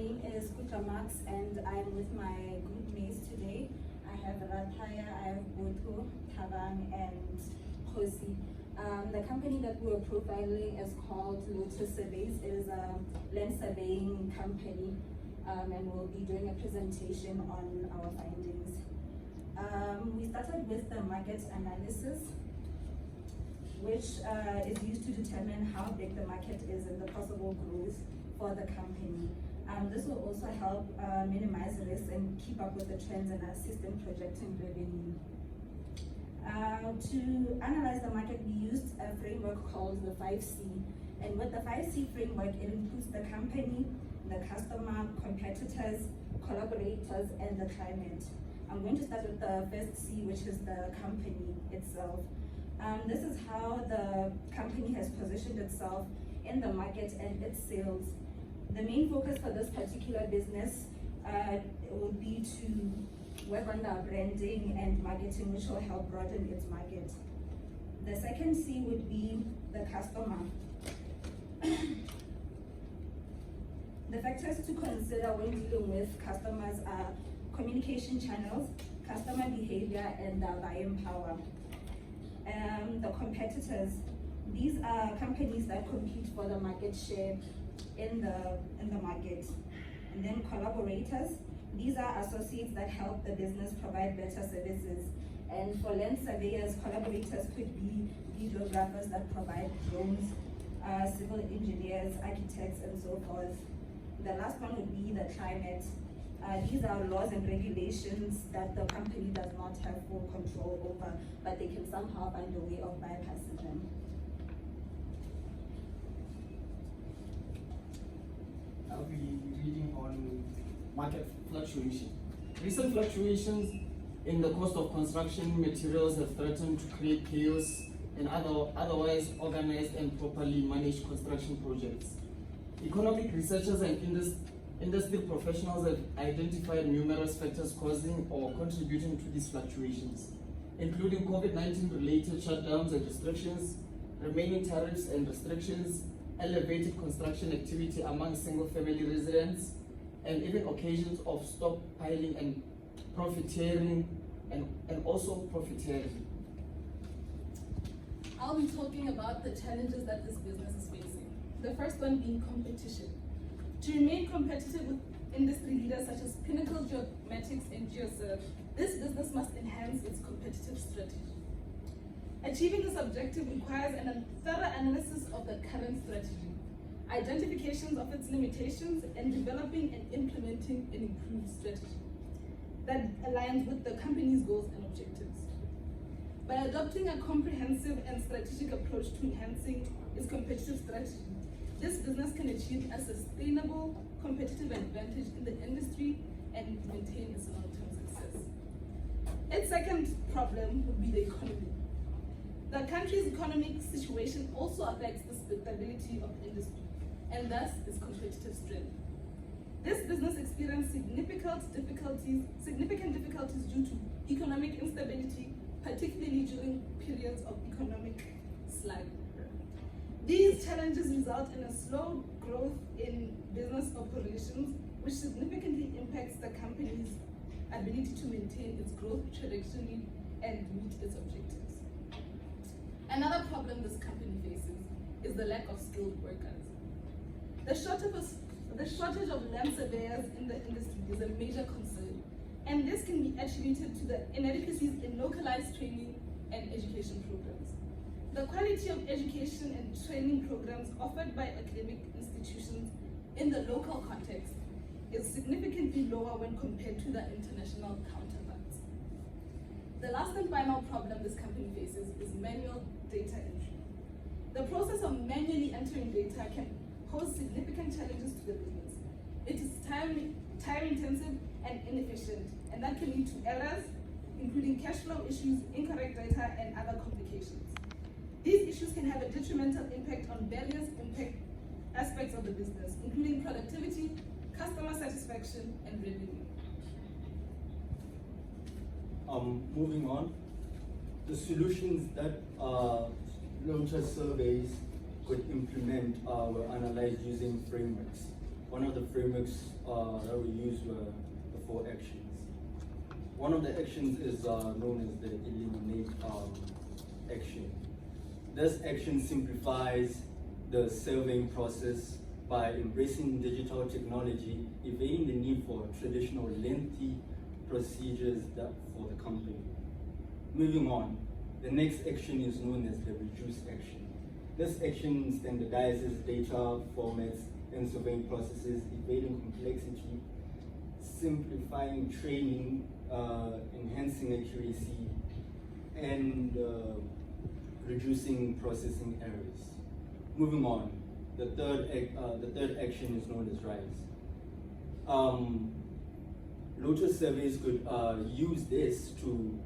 name is Kutra Max and I'm with my group mates today. I have Rataya, I have Boto, Tabang, and Khosi. The company that we're profiling is called Lotus Surveys. It is a land surveying company, and we'll be doing a presentation on our findings. We started with the market analysis, which is used to determine how big the market is and the possible growth for the company. This will also help minimize risk and keep up with the trends and assist in projecting revenue. To analyze the market, we used a framework called the 5C. And with the 5C framework, it includes the company, the customer, competitors, collaborators, and the climate. I'm going to start with the first C, which is the company itself. This is how the company has positioned itself in the market and its sales. The main focus for this particular business will be to work on the branding and marketing, which will help broaden its market. The second C would be the customer. The factors to consider when dealing with customers are communication channels, customer behavior, and buying power. The competitors, these are companies that compete for the market share in the market. And then collaborators, these are associates that help the business provide better services. And for land surveyors, collaborators could be videographers that provide drones, civil engineers, architects, and so forth. The last one would be the climate. These are laws and regulations that the company does not have full control over, but they can somehow find a way of bypassing them. I'll be reading on market fluctuation. Recent fluctuations in the cost of construction materials have threatened to create chaos in otherwise organized and properly managed construction projects. Economic researchers and industry professionals have identified numerous factors causing or contributing to these fluctuations, including COVID-19 related shutdowns and restrictions, remaining tariffs and restrictions, elevated construction activity among single-family residents, and even occasions of stockpiling and profiteering, and also profiteering. I'll be talking about the challenges that this business is facing. The first one being competition. To remain competitive with industry leaders such as Pinnacle Geomatics and GeoServe, this business must enhance its competitive strategy. Achieving this objective requires a thorough analysis of the current strategy, identifications of its limitations, and developing and implementing an improved strategy that aligns with the company's goals and objectives. By adopting a comprehensive and strategic approach to enhancing its competitive strategy, this business can achieve a sustainable competitive advantage in the industry and maintain its long-term success. Its second problem would be the economy. The country's economic situation also affects the stability of the industry and thus its competitive strength. This business experienced significant difficulties due to economic instability, particularly during periods of economic slide. These challenges result in a slow growth in business operations, which significantly impacts the company's ability to maintain its growth trajectory and meet its objectives. Another problem this company faces is the lack of skilled workers. The shortage of land surveyors in the industry is a major concern, and this can be attributed to the inadequacies in localized training and education programs. The quality of education and training programs offered by academic institutions in the local context is significantly lower when compared to the international counterparts. The last and final problem this company faces is manual data entry. The process of manually entering data can pose significant challenges to the business. It is time-intensive and inefficient, and that can lead to errors, including cash flow issues, incorrect data, and other complications. These issues can have a detrimental impact on various aspects of the business, including productivity, customer satisfaction, and revenue. Moving on, the solutions that Lotus Surveys could implement were analyzed using frameworks. one of the frameworks that we used were the 4 actions. One of the actions is known as the eliminate action. This action simplifies the surveying process by embracing digital technology, evading the need for traditional lengthy procedures for the company. Moving on, the next action is known as the reduce action. This action standardizes data formats and surveying processes, evading complexity, simplifying training, enhancing accuracy, and reducing processing errors. Moving on, the third action is known as rise. Lotus Surveys could use this to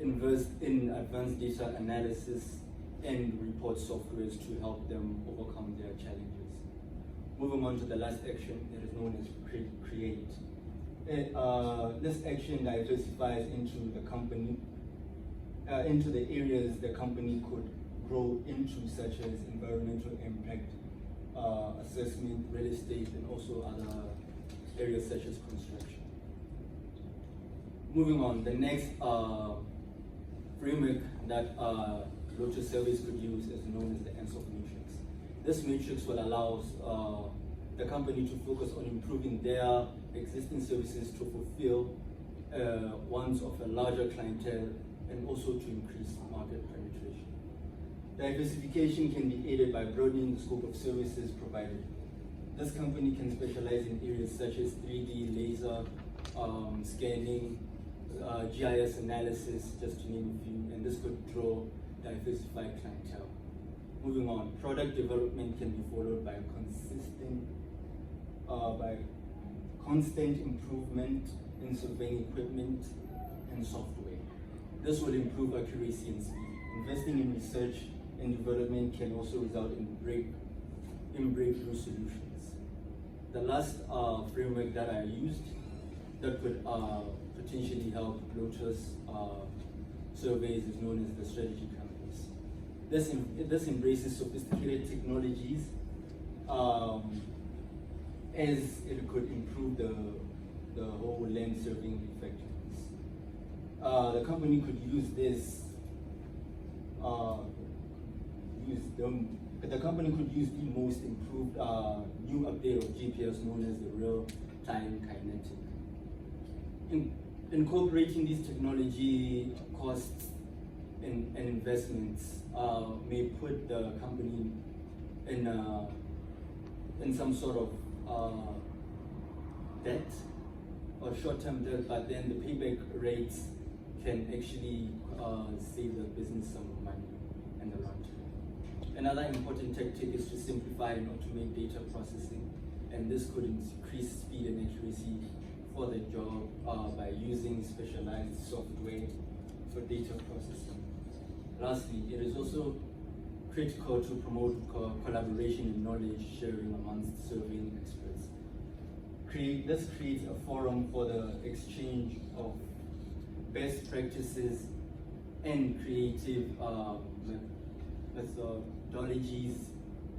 invest in advanced data analysis and report softwares to help them overcome their challenges. Moving on to the last action, it is known as create. This action diversifies into the company, into the areas the company could grow into, such as environmental impact assessment, real estate, and also other areas such as construction. Moving on, the next framework that Lotus Surveys could use is known as the ANSOF matrix. This matrix will allow the company to focus on improving their existing services to fulfill ones of a larger clientele and also to increase market penetration. Diversification can be aided by broadening the scope of services provided. This company can specialize in areas such as 3D, laser, scanning, GIS analysis, just to name a few, and this could draw diversified clientele. Moving on, product development can be followed by constant improvement in surveying equipment and software. This will improve accuracy and speed. Investing in research and development can also result in breakthrough solutions. The last framework that I used that could potentially help Lotus Surveys is known as the strategy canvas. This embraces sophisticated technologies as it could improve the whole land surveying effectiveness. The company could use this. The company could use the most improved new update of GPS known as the real-time kinetic. Incorporating these technology costs and investments may put the company in some sort of debt or short-term debt, but then the payback rates can actually save the business some money in the long term. Another important tactic is to simplify and automate data processing, and this could increase speed and accuracy for the job by using specialized software for data processing. Lastly, it is also critical to promote collaboration and knowledge sharing amongst surveying experts. This creates a forum for the exchange of best practices and creative methodologies,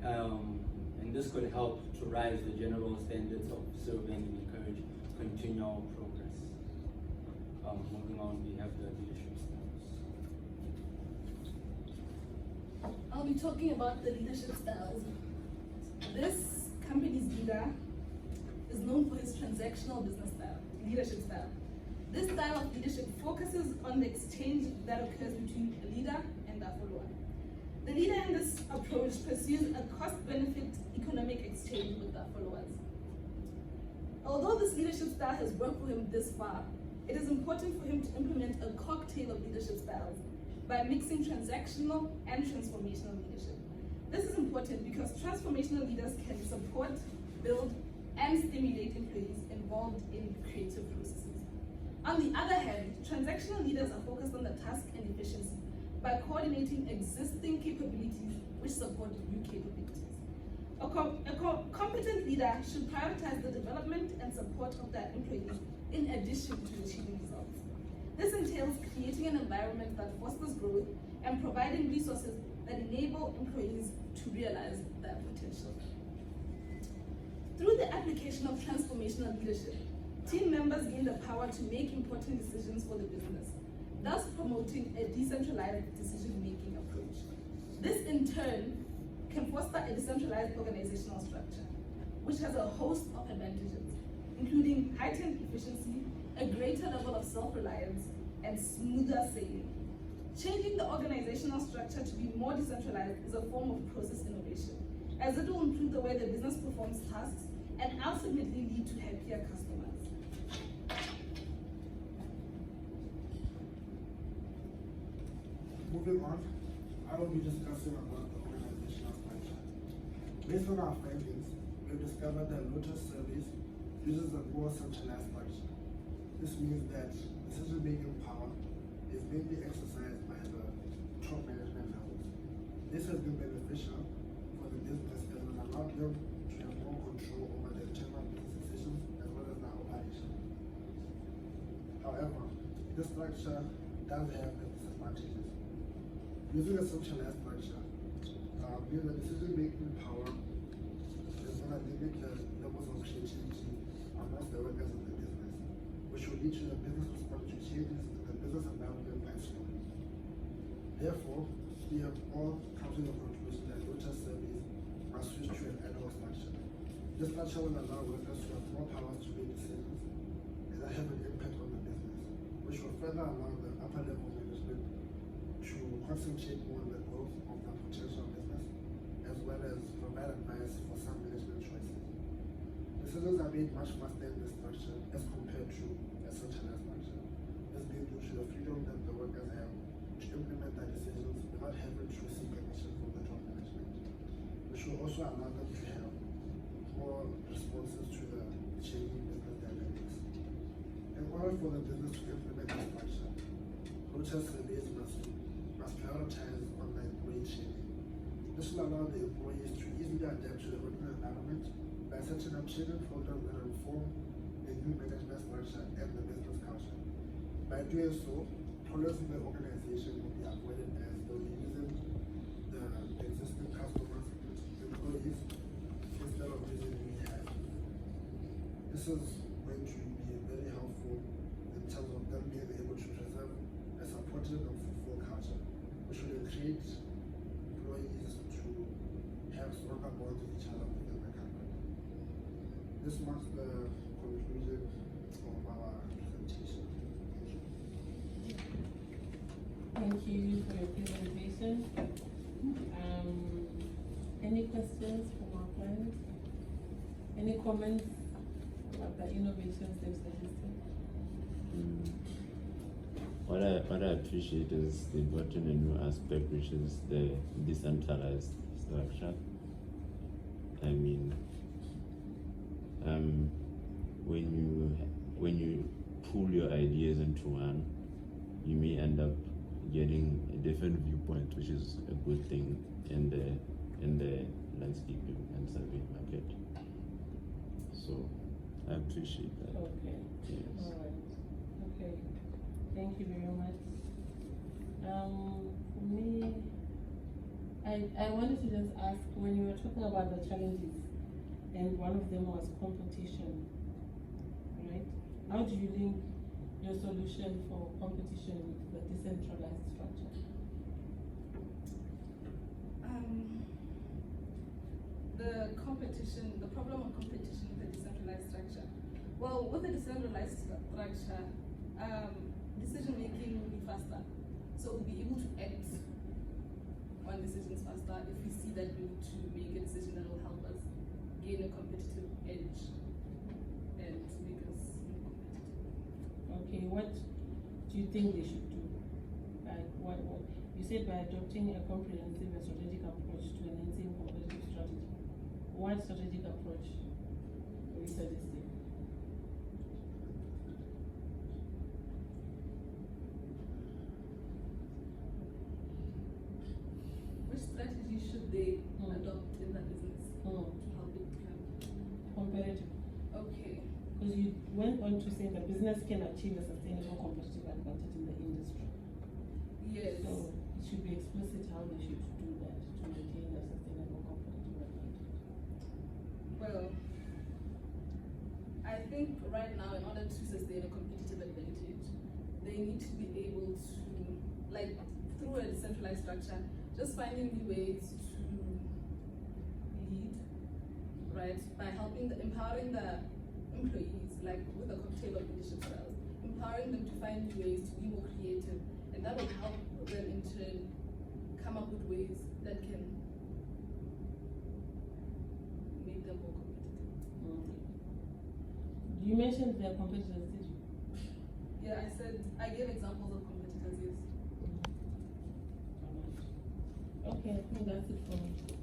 and this could help to rise the general standards of surveying and encourage continual progress. Moving on, we have the leadership styles. I'll be talking about the leadership styles. This company's leader is known for his transactional leadership style. This style of leadership focuses on the exchange that occurs between a leader and a follower. The leader in this approach pursues a cost-benefit economic exchange with their followers. Although this leadership style has worked for him this far, it is important for him to implement a cocktail of leadership styles by mixing transactional and transformational leadership. This is important because transformational leaders can support, build, and stimulate employees involved in creative processes. On the other hand, transactional leaders are focused on the task and efficiency by coordinating existing capabilities which support new capabilities. A competent leader should prioritize the development and support of their employees in addition to achieving results. This entails creating an environment that fosters growth and providing resources that enable employees to realize their potential. Through the application of transformational leadership, team members gain the power to make important decisions for the business, thus promoting a decentralized decision-making approach. This in turn can foster a decentralized organizational structure, which has a host of advantages, including heightened efficiency, a greater level of self-reliance, and smoother sailing. Changing the organizational structure to be more decentralized is a form of process innovation, as it will improve the way the business performs tasks and ultimately lead to happier customers. Moving on, I will be discussing about the organizational structure. Based on our findings, we have discovered that Lotus Service uses a more centralized structure. This means that decision-making power is mainly exercised by the top management levels. This has been beneficial for the business as it allowed them to have more control over the internal business decisions as well as their operation. However, this structure does have its disadvantages. Using a centralized structure means the decision-making power is going to limit the levels of creativity amongst the workers of the business, which will lead to the business responding to changes in the business environment quite slowly. Therefore, we have all come to the conclusion that Lotus Service must switch to an ad hoc structure. This structure will allow workers to have more power to make decisions and that have an impact on the business, which will further allow the upper level management to concentrate more on the growth of the potential business, as well as provide advice for some management choices. Decisions are made much faster in this structure as compared to a centralized structure. This being due to the freedom that the workers have to implement their decisions without having to seek permission from the top management, which will also allow them to have more responses to the changing business dynamics. In order for the business to implement this structure, Lotus Service must prioritize on the employee training. This will allow the employees to easily adapt to the working environment by setting up training programs that inform the new management structure and the business culture. By doing so, problems in the organization will be avoided as they'll be using the existing customers, employees, instead of using new hires. This is going to be very helpful in terms of them being able to preserve a supportive and fulfilled culture, which will encourage employees to have stronger bonds with each other within the company. This marks the conclusion of our presentation. Thank you for your presentation. Any questions from our clients? Any comments about the innovations they've suggested? What I appreciate is they brought in a new aspect, which is the decentralized structure. I mean, when you pool your ideas into one, you may end up getting a different viewpoint, which is a good thing in the landscaping and survey market. So I appreciate that. Okay. Yes. All right. Okay. Thank you very much. For me, I wanted to just ask, when you were talking about the challenges, and one of them was competition, right? How do you link your solution for competition with the decentralized structure? The problem of competition with the decentralized structure. Well, with the decentralized structure, decision making will be faster. So we'll be able to act on decisions faster if we see that we need to make a decision that will help us gain a competitive edge and make us more competitive. Okay, what do you think they should do? Like, what you said, by adopting a comprehensive and strategic approach to enhancing competitive strategy. What strategic approach are you suggesting? Which strategy should they adopt in that business to help it become competitive? Okay. Because you went on to say that business can achieve a sustainable competitive advantage in the industry. Yes. So it should be explicit how they should do that to maintain a sustainable competitive advantage. Well, I think right now, in order to sustain a competitive advantage, they need to be able to, like, through a decentralized structure, just finding new ways to lead, right? By empowering the employees, like with a cocktail of leadership styles, empowering them to find new ways to be more creative, and that will help them in turn come up with ways that can make them more competitive. You mentioned their competitors, did you? Yeah, I gave examples of competitors, yes. Okay, I think that's it for me.